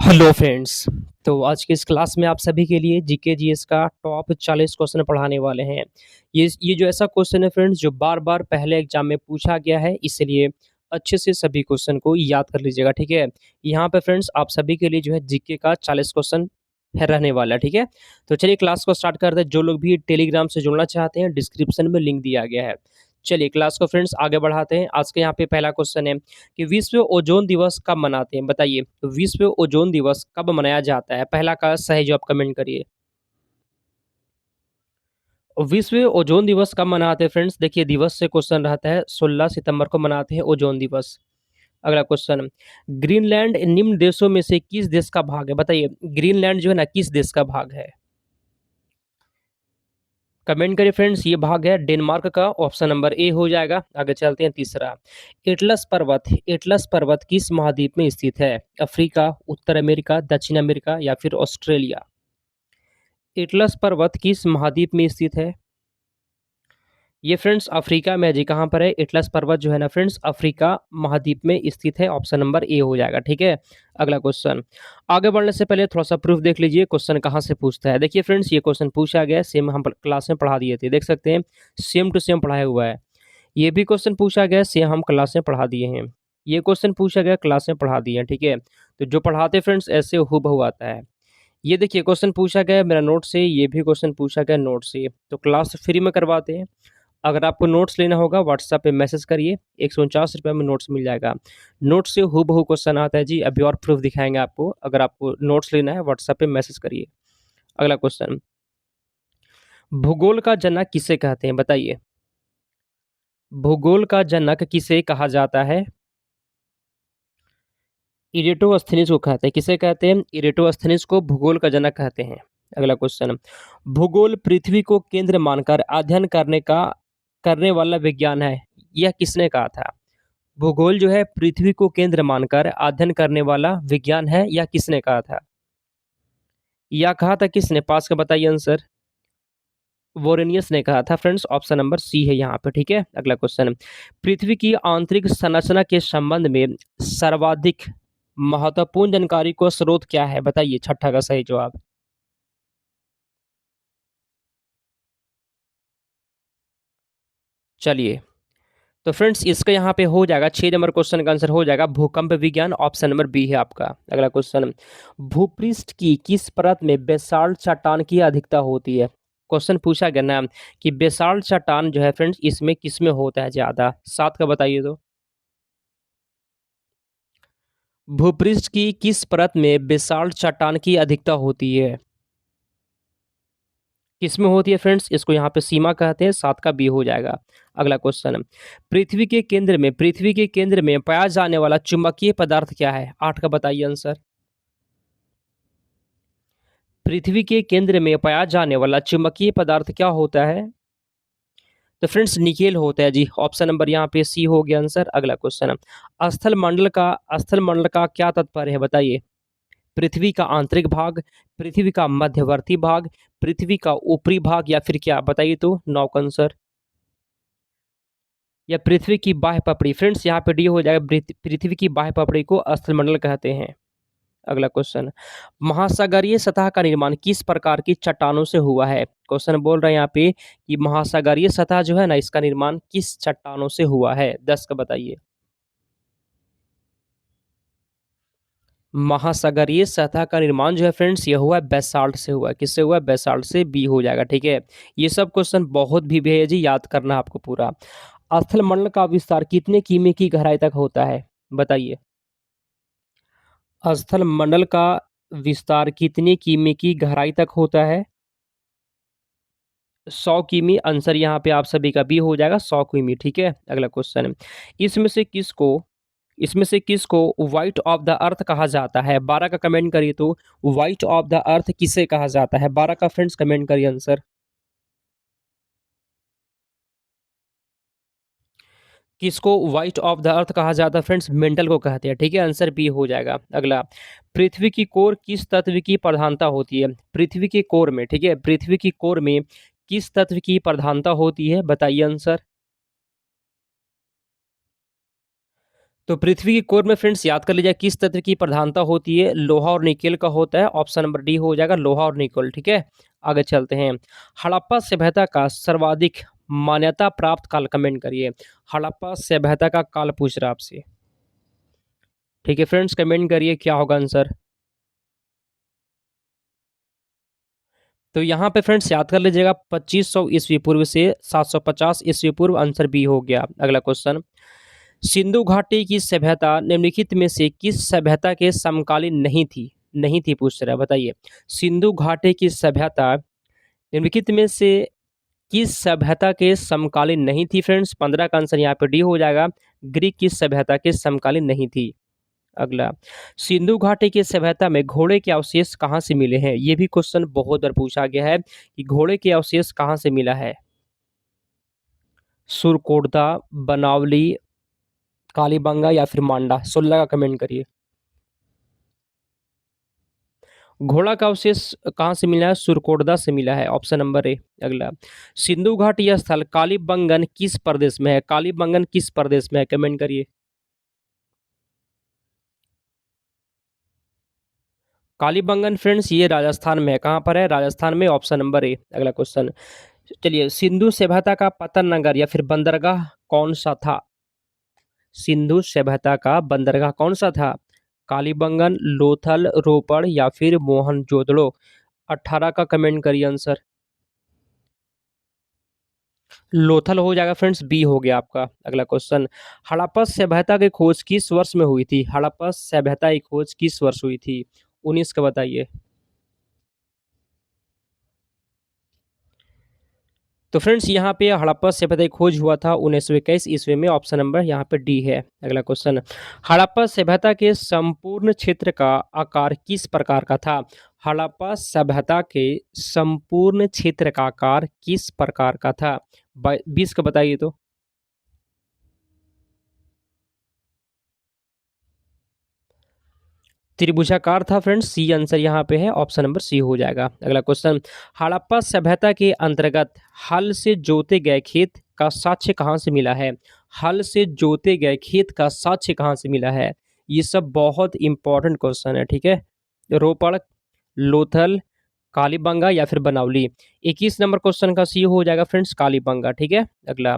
Hello friends. तो आज की इस क्लास में आप सभी के लिए जीके जीएस का टॉप 40 क्वेश्चन पढ़ाने वाले हैं। ये जो ऐसा क्वेश्चन है फ्रेंड्स जो बार बार पहले एग्जाम में पूछा गया है, इसलिए अच्छे से सभी क्वेश्चन को याद कर लीजिएगा। ठीक है, यहाँ पे फ्रेंड्स आप सभी के लिए जो है जीके का 40 क्वेश्चन है रहने वाला है। ठीक है, तो चलिए क्लास को स्टार्ट करते हैं। जो लोग भी टेलीग्राम से जुड़ना चाहते हैं, डिस्क्रिप्शन में लिंक दिया गया है। चलिए क्लास को फ्रेंड्स आगे बढ़ाते हैं। आज के यहाँ पे पहला क्वेश्चन है कि विश्व ओजोन दिवस कब मनाते हैं, बताइए। तो विश्व ओजोन दिवस कब मनाया जाता है, पहला का सही जवाब कमेंट करिए। विश्व ओजोन दिवस कब मनाते हैं फ्रेंड्स, देखिए दिवस से क्वेश्चन रहता है, 16 सितंबर को मनाते हैं ओजोन दिवस। अगला क्वेश्चन, ग्रीनलैंड निम्न देशों में से किस देश का भाग है, बताइए। ग्रीनलैंड जो है ना किस देश का भाग है, कमेंट करिए फ्रेंड्स। ये भाग है डेनमार्क का, ऑप्शन नंबर ए हो जाएगा। आगे चलते हैं तीसरा, एटलस पर्वत किस महाद्वीप में स्थित है, अफ्रीका, उत्तर अमेरिका, दक्षिण अमेरिका या फिर ऑस्ट्रेलिया। एटलस पर्वत किस महाद्वीप में स्थित है, ये फ्रेंड्स अफ्रीका में है जी। कहाँ पर है एटलस पर्वत जो है ना फ्रेंड्स, अफ्रीका महाद्वीप में स्थित है, ऑप्शन नंबर ए हो जाएगा। ठीक है, अगला क्वेश्चन। आगे बढ़ने से पहले थोड़ा सा प्रूफ देख लीजिए क्वेश्चन कहाँ से पूछता है। देखिए फ्रेंड्स ये क्वेश्चन पूछा गया है, सेम हम क्लास में पढ़ा दिए थे, देख सकते हैं सेम टू सेम पढ़ाया हुआ है। ये भी क्वेश्चन पूछा गया है, सेम हम क्लास में पढ़ा दिए हैं। ये क्वेश्चन पूछा गया क्लास में पढ़ा दिए हैं। ठीक है, तो जो पढ़ाते फ्रेंड्स ऐसे हूबहू आता है। ये देखिए क्वेश्चन पूछा गया है मेरा नोट से, ये भी क्वेश्चन पूछा गया नोट से, तो क्लास फ्री में करवाते हैं। अगर आपको नोट्स लेना होगा व्हाट्सएप पे मैसेज करिए, 149 रुपये में नोट्स मिल जाएगा। नोट्स से हूबहू क्वेश्चन आता है जी, अभी और प्रूफ दिखाएंगे आपको। अगर आपको नोट्स लेना है व्हाट्सएप पे मैसेज करिए। अगला क्वेश्चन, भूगोल का जनक किसे कहते हैं, बताइए। भूगोल का जनक किसे कहा जाता है, इरेटोस्थनीज को कहते हैं। किसे कहते हैं, इरेटोस्थनीज को भूगोल का जनक कहते हैं। अगला क्वेश्चन, भूगोल पृथ्वी को केंद्र मानकर अध्ययन करने वाला विज्ञान है, यह किसने कहा था। भूगोल जो है पृथ्वी को केंद्र मानकर अध्ययन करने वाला विज्ञान है, यह किसने कहा था। यह कहा था किसने, पास का बताइए आंसर। वोरेनियस ने कहा था फ्रेंड्स, ऑप्शन नंबर सी है यहाँ पे। ठीक है, अगला क्वेश्चन, पृथ्वी की आंतरिक संरचना के संबंध में सर्वाधिक महत्वपूर्ण जानकारी को स्रोत क्या है, बताइए, छठा का सही जवाब। चलिए, तो फ्रेंड्स इसका यहाँ पे हो जाएगा 6 नंबर क्वेश्चन का आंसर हो जाएगा भूकंप विज्ञान, ऑप्शन नंबर बी है आपका। अगला क्वेश्चन, भूपृष्ठ की किस परत में बेसाल्ट चट्टान की अधिकता होती है। क्वेश्चन पूछा गया ना कि बेसाल्ट चट्टान जो है फ्रेंड्स इसमें किस में होता है ज्यादा, सात का बताइए। तो भूपृष्ठ की किस परत में बेसाल्ट चट्टान की अधिकता होती है, किसमें होती है फ्रेंड्स, इसको यहाँ पे सीमा कहते हैं, सात का बी हो जाएगा। अगला क्वेश्चन, पृथ्वी के केंद्र में पाया जाने वाला चुंबकीय पदार्थ क्या है, आठ का बताइए आंसर। पृथ्वी के केंद्र में पाया जाने वाला चुंबकीय पदार्थ क्या होता है, तो फ्रेंड्स निकेल होता है जी, ऑप्शन नंबर यहाँ पे सी हो गया आंसर। अगला क्वेश्चन, स्थल मंडल का क्या तात्पर्य है, बताइए। पृथ्वी का आंतरिक भाग, पृथ्वी का मध्यवर्ती भाग, पृथ्वी का ऊपरी भाग या फिर क्या, बताइए तो नौ का आंसर। या पृथ्वी की बाह्य पपड़ी, फ्रेंड्स यहाँ पे डी हो जाएगा, पृथ्वी की बाह्य पपड़ी को स्थलमंडल कहते हैं। अगला क्वेश्चन, महासागरीय सतह का निर्माण किस प्रकार की चट्टानों से हुआ है। क्वेश्चन बोल रहे हैं यहाँ पे कि महासागरीय सतह जो है ना इसका निर्माण किस चट्टानों से हुआ है, 10 का बताइए। महासागरीय सतह का निर्माण जो है फ्रेंड्स ये हुआ है बेसाल्ट से, हुआ है किससे हुआ है, बेसाल्ट से, बी हो जाएगा। ठीक है, ये सब क्वेश्चन बहुत भी है जी, याद करना आपको पूरा। स्थल मंडल का विस्तार कितने किमी की गहराई तक होता है, बताइए। स्थल मंडल का विस्तार कितने किमी की गहराई तक होता है, 100 किमी आंसर यहाँ पे आप सभी का भी हो जाएगा, 100 किमी। ठीक है, अगला क्वेश्चन, इसमें से किसको इसमें से किसको व्हाइट ऑफ द अर्थ कहा जाता है, 12 का कमेंट करिए तो व्हाइट ऑफ द अर्थ किसे कहा जाता है, 12 का फ्रेंड्स कमेंट करिए आंसर। किसको व्हाइट ऑफ द अर्थ कहा जाता है फ्रेंड्स, मेंटल को कहते हैं। ठीक है, आंसर बी हो जाएगा। अगला, पृथ्वी की कोर किस तत्व की प्रधानता होती है, पृथ्वी के कोर में, ठीक है, पृथ्वी की कोर में किस तत्व की प्रधानता होती है, बताइए आंसर। तो पृथ्वी की कोर में फ्रेंड्स याद कर लीजिए किस तत्व की प्रधानता होती है, लोहा और निकेल का होता है। ऑप्शन नंबर डी हो जाएगा, लोहा और निकेल। ठीक है, आगे चलते हैं। हड़प्पा सभ्यता का सर्वाधिक मान्यता प्राप्त काल कमेंट करिए। हड़प्पा सभ्यता का काल पूछ रहा है आपसे। ठीक है फ्रेंड्स, कमेंट करिए क्या होगा आंसर। तो यहाँ पे फ्रेंड्स याद कर लीजिएगा 2500 ईस्वी पूर्व से 750 ईस्वी पूर्व, आंसर बी हो गया। अगला क्वेश्चन, सिंधु घाटी की सभ्यता निम्नलिखित में से किस सभ्यता के समकालीन नहीं थी? नहीं थी पूछ रहा है, बताइए। सिंधु घाटी की सभ्यता निम्नलिखित में से किस सभ्यता के समकालीन नहीं थी? फ्रेंड्स 15 का आंसर यहाँ पे डी हो जाएगा, ग्रीक की सभ्यता के समकालीन नहीं थी। अगला, सिंधु घाटी की सभ्यता में घोड़े के अवशेष कहाँ से मिले हैं? ये भी क्वेश्चन बहुत बार पूछा गया है कि घोड़े के अवशेष कहाँ से मिला है। सुरकोटदा, बनावली, कालीबंगा या फिर मांडा? 16 का कमेंट करिए। घोड़ा का अवशेष कहाँ से मिला है? सुरकोटदा से मिला है, ऑप्शन नंबर ए। अगला, सिंधु घाटी यह स्थल कालीबंगन किस प्रदेश में है? कालीबंगन किस प्रदेश में है? कमेंट करिए। कालीबंगन फ्रेंड्स ये राजस्थान में है। कहाँ पर है? राजस्थान में, ऑप्शन नंबर ए। अगला क्वेश्चन, चलिए, सिंधु सभ्यता का पतन नगर या फिर बंदरगाह कौन सा था? सिंधु सभ्यता का बंदरगाह कौन सा था? कालीबंगन, लोथल, रोपड़ या फिर मोहनजोदड़ो? 18 का कमेंट करिए आंसर। लोथल हो जाएगा फ्रेंड्स, बी हो गया आपका। अगला क्वेश्चन, हड़प्पा सभ्यता की खोज किस वर्ष में हुई थी? हड़प्पा सभ्यता की खोज किस वर्ष हुई थी? 19 का बताइए। तो फ्रेंड्स यहाँ पे हड़प्पा सभ्यता की खोज हुआ था 1921 ईस्वी में, ऑप्शन नंबर यहाँ पे डी है। अगला क्वेश्चन, हड़प्पा सभ्यता के संपूर्ण क्षेत्र का आकार किस प्रकार का था? हड़प्पा सभ्यता के संपूर्ण क्षेत्र का आकार किस प्रकार का था? 20 का बताइए तो। त्रिभुजाकार था फ्रेंड्स, सी आंसर यहाँ पे है, ऑप्शन नंबर सी हो जाएगा। अगला क्वेश्चन, हड़प्पा सभ्यता के अंतर्गत हल से जोते गए खेत का साक्ष्य कहाँ से मिला है? हल से जोते गए खेत का साक्ष्य कहाँ से मिला है? ये सब बहुत इंपॉर्टेंट क्वेश्चन है। ठीक है, रोपड़, लोथल, कालीबंगा या फिर बनावली? 21 नंबर क्वेश्चन का सी हो जाएगा फ्रेंड्स, कालीबंगा। ठीक है, अगला,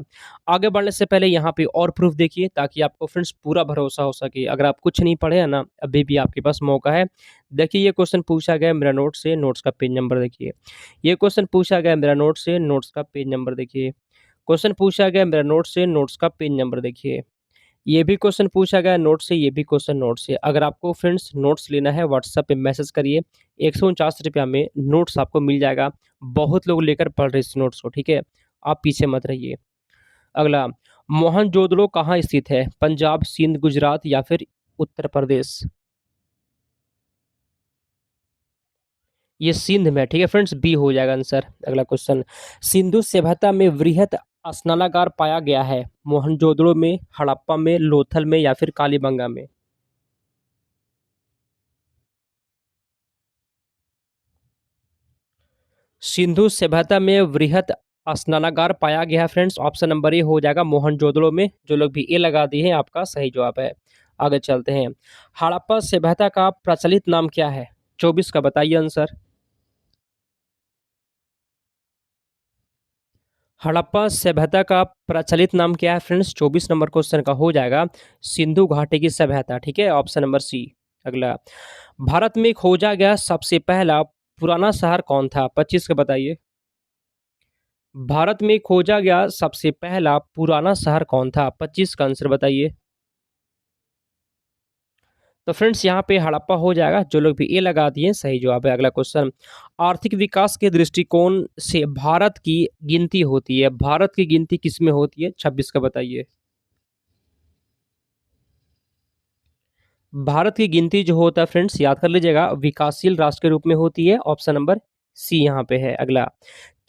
आगे बढ़ने से पहले यहाँ पे और प्रूफ देखिए ताकि आपको फ्रेंड्स पूरा भरोसा हो सके। अगर आप कुछ नहीं पढ़े हैं ना, अभी भी आपके पास मौका है। देखिए, ये क्वेश्चन पूछा गया है मेरा नोट से, नोट्स का पेज नंबर देखिए। ये क्वेश्चन पूछा गया है मेरा नोट से, नोट्स का पेज नंबर देखिए। क्वेश्चन पूछा गया है मेरा नोट से, नोट्स का पेज नंबर देखिए। ये भी क्वेश्चन पूछा गया है नोट से, ये भी क्वेश्चन नोट से। अगर आपको फ्रेंड्स नोट्स लेना है, व्हाट्सएप पे मैसेज करिए, 149 रुपया में नोट्स आपको मिल जाएगा। बहुत लोग लेकर पढ़ रहे हैं इस नोट्स को। ठीक है, आप पीछे मत रहिए। अगला, मोहनजोदड़ो कहाँ स्थित है? पंजाब, सिंध, गुजरात या फिर उत्तर प्रदेश? ये सिंध में, ठीक है फ्रेंड्स, बी हो जाएगा आंसर। अगला क्वेश्चन, सिंधु सभ्यता में वृहत स्नानागार पाया गया है? मोहनजोदड़ो में, हड़प्पा में, लोथल में या फिर कालीबंगा में? सिंधु सभ्यता में वृहत स्नानागार पाया गया है फ्रेंड्स, ऑप्शन नंबर ए हो जाएगा, मोहनजोदड़ो में। जो लोग भी ए लगा दिए हैं, आपका सही जवाब है। आगे चलते हैं। हड़प्पा सभ्यता का प्रचलित नाम क्या है? 24 का बताइए आंसर। हड़प्पा सभ्यता का प्रचलित नाम क्या है फ्रेंड्स? 24 नंबर क्वेश्चन का हो जाएगा, सिंधु घाटी की सभ्यता। ठीक है, ऑप्शन नंबर सी। अगला, भारत में खोजा गया सबसे पहला पुराना शहर कौन था? 25 का बताइए। भारत में खोजा गया सबसे पहला पुराना शहर कौन था? 25 का आंसर बताइए। तो फ्रेंड्स यहाँ पे हड़प्पा हो जाएगा। जो लोग भी ए लगा दिए सही जवाब है। अगला क्वेश्चन, आर्थिक विकास के दृष्टिकोण से भारत की गिनती होती है? भारत की गिनती किस में होती है? 26 का बताइए। भारत की गिनती जो होता है फ्रेंड्स, याद कर लीजिएगा, विकासशील राष्ट्र के रूप में होती है, ऑप्शन नंबर सी यहाँ पे है। अगला,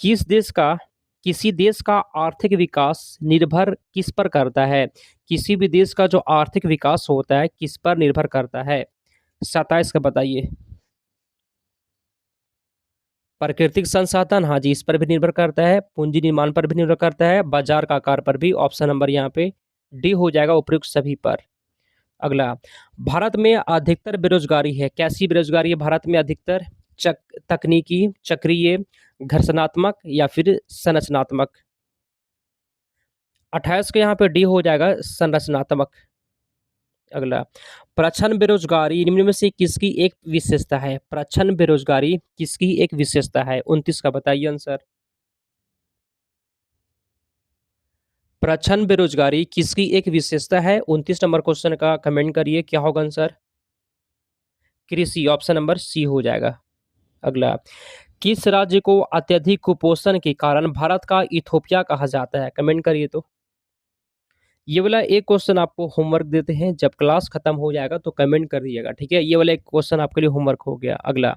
किस देश का किसी देश का आर्थिक विकास निर्भर किस पर करता है? किसी भी देश का जो आर्थिक विकास होता है किस पर निर्भर करता है? 27 का बताइए। प्राकृतिक संसाधन, हाँ जी, इस पर भी निर्भर करता है। पूंजी निर्माण पर भी निर्भर करता है, बाजार का आकार पर भी, ऑप्शन नंबर यहाँ पे डी हो जाएगा, उपयुक्त सभी पर। अगला, भारत में अधिकतर बेरोजगारी है, कैसी बेरोजगारी है भारत में अधिकतर? चक तकनीकी, चक्रीय, घर्षणात्मक या फिर संरचनात्मक? 28 का यहाँ पे डी हो जाएगा, संरचनात्मक। अगला, प्रच्छन्न बेरोजगारी निम्न में से किसकी एक विशेषता है? प्रच्छन्न बेरोजगारी किसकी एक विशेषता है? 29 का बताइए आंसर। प्रच्छन्न बेरोजगारी किसकी एक विशेषता है? 29 नंबर क्वेश्चन का कमेंट करिए, क्या होगा आंसर? कृषि, ऑप्शन नंबर सी हो जाएगा। अगला, किस राज्य को अत्यधिक कुपोषण के कारण भारत का इथोपिया कहा जाता है? कमेंट करिए तो। ये वाला एक क्वेश्चन आपको होमवर्क देते हैं, जब क्लास खत्म हो जाएगा तो कमेंट कर दीजिएगा, ठीक है। ये वाला एक क्वेश्चन आपके लिए होमवर्क हो गया। अगला,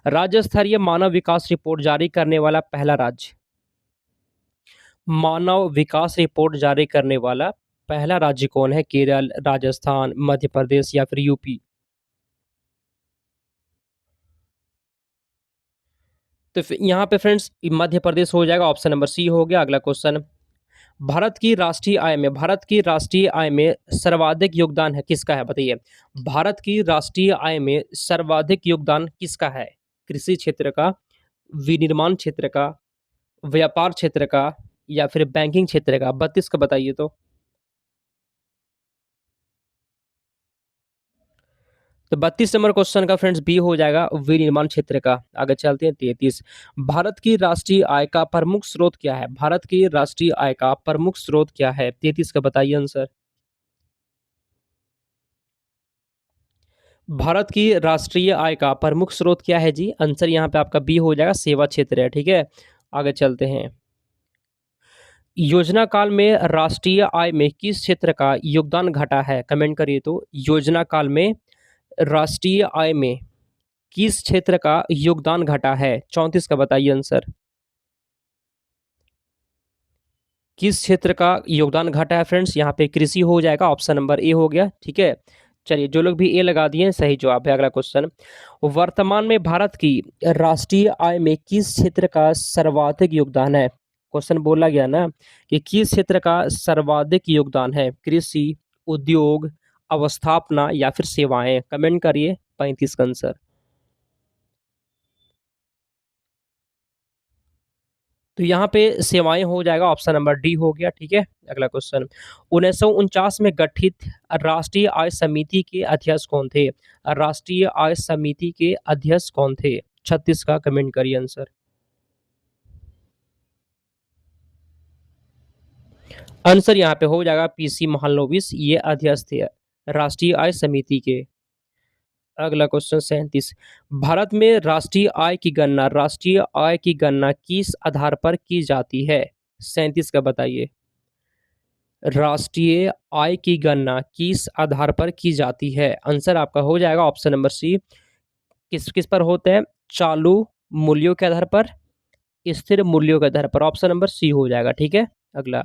राज्य स्तरीय मानव विकास रिपोर्ट जारी करने वाला पहला राज्य? मानव विकास रिपोर्ट जारी करने वाला पहला राज्य कौन है? केरल, राजस्थान, मध्य प्रदेश या फिर यूपी? तो यहाँ पे फ्रेंड्स मध्य प्रदेश हो जाएगा, ऑप्शन नंबर सी हो गया। अगला क्वेश्चन, भारत की राष्ट्रीय आय में सर्वाधिक योगदान है किसका है? बताइए, भारत की राष्ट्रीय आय में सर्वाधिक योगदान किसका है? कृषि क्षेत्र का, विनिर्माण क्षेत्र का, व्यापार क्षेत्र का या फिर बैंकिंग क्षेत्र का? 32 का बताइए तो 32 नंबर क्वेश्चन का फ्रेंड्स बी हो जाएगा, विनिर्माण क्षेत्र का। आगे चलते हैं 33, भारत की राष्ट्रीय आय का प्रमुख स्रोत क्या है? भारत की राष्ट्रीय आय का प्रमुख स्रोत क्या है? 33 का बताइए आंसर। भारत की राष्ट्रीय आय का प्रमुख स्रोत क्या है जी? आंसर यहाँ पे आपका बी हो जाएगा, सेवा क्षेत्र है, ठीक है। आगे चलते हैं, योजना काल में राष्ट्रीय आय में किस क्षेत्र का योगदान घटा है? कमेंट करिए तो। योजना काल में राष्ट्रीय आय में किस क्षेत्र का योगदान घटा है? 34 का बताइए आंसर। किस क्षेत्र का योगदान घटा है फ्रेंड्स? यहाँ पे कृषि हो जाएगा, ऑप्शन नंबर ए हो गया, ठीक है। चलिए, जो लोग भी ए लगा दिए सही जवाब है। अगला क्वेश्चन, वर्तमान में भारत की राष्ट्रीय आय में किस क्षेत्र का सर्वाधिक योगदान है? क्वेश्चन बोला गया ना कि किस क्षेत्र का सर्वाधिक योगदान है? कृषि, उद्योग, अवस्थापना या फिर सेवाएं? कमेंट करिए 35 का आंसर। तो यहाँ पे सेवाएं हो जाएगा, ऑप्शन नंबर डी हो गया, ठीक है। अगला क्वेश्चन, 1949 में गठित राष्ट्रीय आय समिति के अध्यक्ष कौन थे? राष्ट्रीय आय समिति के अध्यक्ष कौन थे? 36 का कमेंट करिए आंसर। आंसर यहाँ पे हो जाएगा पीसी महालनोबिस, ये अध्यक्ष थे राष्ट्रीय आय समिति के। अगला क्वेश्चन 37, भारत में राष्ट्रीय आय की गणना किस आधार पर की जाती है? 37 का बताइए। राष्ट्रीय आय की गणना किस आधार पर की जाती है? आंसर आपका हो जाएगा ऑप्शन नंबर सी। किस किस पर होते हैं? चालू मूल्यों के आधार पर, स्थिर मूल्यों के आधार पर। ऑप्शन नंबर सी हो जाएगा, ठीक है। अगला,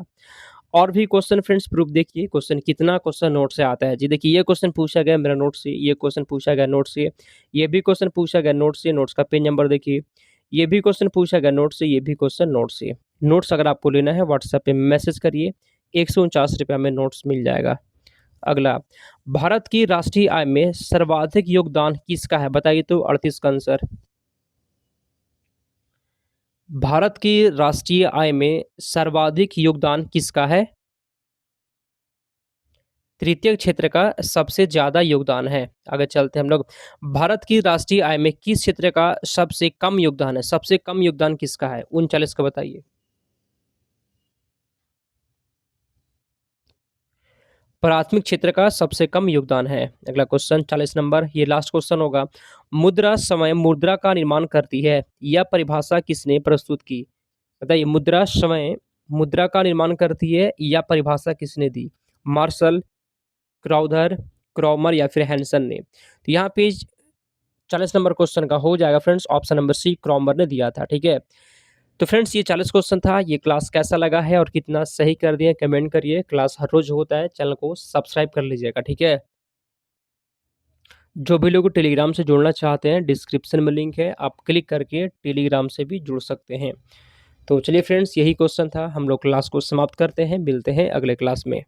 और भी क्वेश्चन फ्रेंड्स प्रूफ देखिए, क्वेश्चन कितना क्वेश्चन नोट से आता है जी। देखिए, ये क्वेश्चन पूछा गया मेरा नोट से, ये क्वेश्चन पूछा गया नोट से, ये भी क्वेश्चन पूछा गया नोट से, नोट्स का पेज नंबर देखिए। ये भी क्वेश्चन पूछा गया नोट से, ये भी क्वेश्चन नोट से। नोट्स अगर आपको लेना है व्हाट्सएप पे मैसेज करिए, 149 रुपया में नोट्स मिल जाएगा। अगला, भारत की राष्ट्रीय आय में सर्वाधिक योगदान किसका है? बताइए तो 38 का आंसर। भारत की राष्ट्रीय आय में सर्वाधिक योगदान किसका है? तृतीय क्षेत्र का सबसे ज्यादा योगदान है। आगे चलते हैं हम लोग, भारत की राष्ट्रीय आय में किस क्षेत्र का सबसे कम योगदान है? सबसे कम योगदान किसका है? 39 का बताइए। प्राथमिक क्षेत्र का सबसे कम योगदान है। अगला क्वेश्चन 40 नंबर, ये लास्ट क्वेश्चन होगा। मुद्रा समय मुद्रा का निर्माण करती है, यह परिभाषा किसने प्रस्तुत की? बताइए, मुद्रा समय मुद्रा का निर्माण करती है, यह परिभाषा किसने दी? मार्शल, क्राउथर, क्रॉमर या फिर हैंसन ने? तो यहाँ पे 40 नंबर क्वेश्चन का हो जाएगा फ्रेंड्स, ऑप्शन नंबर सी, क्रॉमर ने दिया था, ठीक है। तो फ्रेंड्स, ये 40 क्वेश्चन था। ये क्लास कैसा लगा है और कितना सही कर दिए कमेंट करिए। क्लास हर रोज होता है, चैनल को सब्सक्राइब कर लीजिएगा, ठीक है। जो भी लोग टेलीग्राम से जुड़ना चाहते हैं, डिस्क्रिप्शन में लिंक है, आप क्लिक करके टेलीग्राम से भी जुड़ सकते हैं। तो चलिए फ्रेंड्स, यही क्वेश्चन था, हम लोग क्लास को समाप्त करते हैं, मिलते हैं अगले क्लास में।